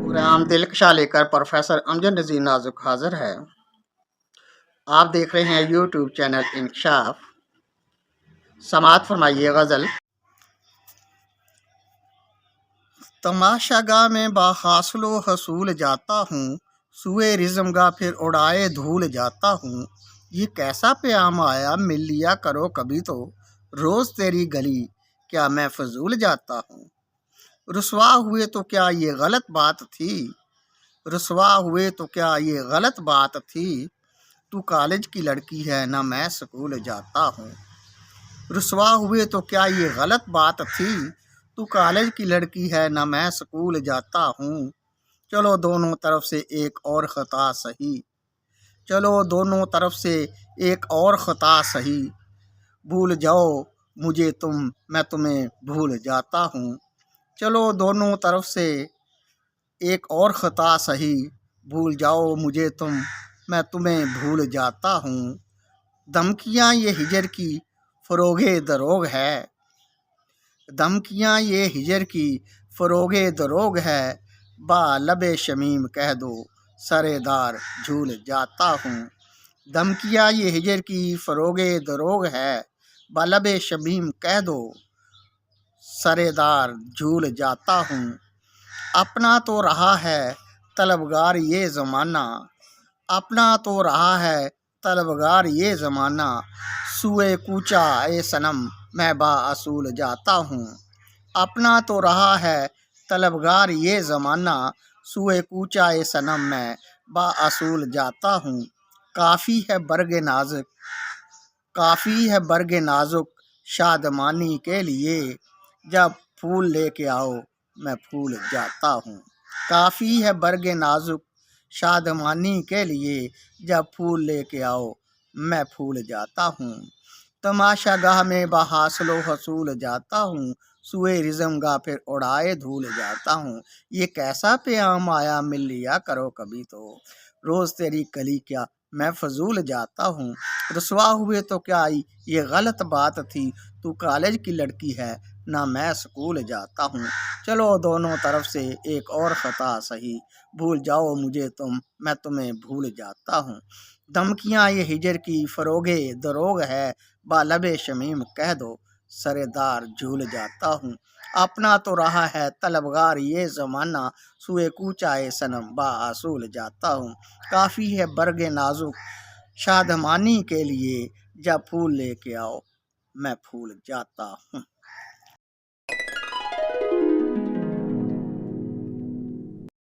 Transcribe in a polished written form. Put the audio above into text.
Programme دلکشا لے کر professor امجد نذیر نازک حاضر ہے۔ آپ دیکھ رہے ہیں یوٹیوب چینل انکشاف۔ سماعت فرمائیے غزل۔ تماشا گاہ میں باحاصل و حصول جاتا ہوں، سوئے رزم گاہ پھر اڑائے دھول جاتا ہوں۔ یہ کیسا پیام آیا مل لیا کرو کبھی تو، روز تیری گلی کیا میں فضول جاتا ہوں۔ رسوا ہوئے تو کیا یہ غلط بات تھی، رسوا ہوئے تو کیا یہ غلط بات تھی، تو کالج کی لڑکی ہے نہ میں سکول جاتا ہوں۔ رسوا ہوئے تو کیا یہ غلط بات تھی، تو کالج کی لڑکی ہے نہ میں سکول جاتا ہوں۔ چلو دونوں طرف سے ایک اور خطا سہی، چلو دونوں طرف سے ایک اور خطا سہی، بھول جاؤ مجھے تم میں تمہیں بھول جاتا ہوں۔ چلو دونوں طرف سے ایک اور خطا سہی، بھول جاؤ مجھے تم میں تمہیں بھول جاتا ہوں۔ دھمکیاں یہ ہجر کی فروغ دروغ ہے، دھمکیاں یہ ہجر کی فروغ دروغ ہے، با لب شمیم کہہ دو سرے دار جھول جاتا ہوں۔ دھمکیاں یہ ہجر کی فروغ دروغ ہے، با لب شمیم کہہ دو سرے دار جھول جاتا ہوں۔ اپنا تو رہا ہے طلبگار یہ زمانہ، اپنا تو رہا ہے طلبگار یہ زمانہ، سوئے کوچہ اے صنم میں با اصول جاتا ہوں۔ اپنا تو رہا ہے طلبگار یہ زمانہ، سوئے کوچہ اے صنم میں با اصول جاتا ہوں۔ کافی ہے برگ نازک، کافی ہے برگ نازک شادمانی کے لیے، جب پھول لے کے آؤ میں پھول جاتا ہوں۔ کافی ہے برگ نازک شادمانی کے لیے، جب پھول لے کے آؤ میں پھول جاتا ہوں۔ تماشا گاہ میں باحاصل و حصول جاتا ہوں، سوئے رزم گاہ پھر اڑائے دھول جاتا ہوں۔ یہ کیسا پیام آیا مل لیا کرو کبھی تو، روز تیری کلی کیا میں فضول جاتا ہوں۔ رسوا ہوئے تو کیا یہ غلط بات تھی، تو کالج کی لڑکی ہے نہ میں سکول جاتا ہوں۔ چلو دونوں طرف سے ایک اور خطا سہی، بھول جاؤ مجھے تم میں تمہیں بھول جاتا ہوں۔ دھمکیاں یہ ہجر کی فروغ دروغ ہے، با لب شمیم کہہ دو سرے دار جھول جاتا ہوں۔ اپنا تو رہا ہے طلبگار یہ زمانہ، سوئے کوچہ اے صنم با اصول جاتا ہوں۔ کافی ہے برگ نازک شادمانی کے لیے، جب پھول لے کے آؤ میں پھول جاتا ہوں۔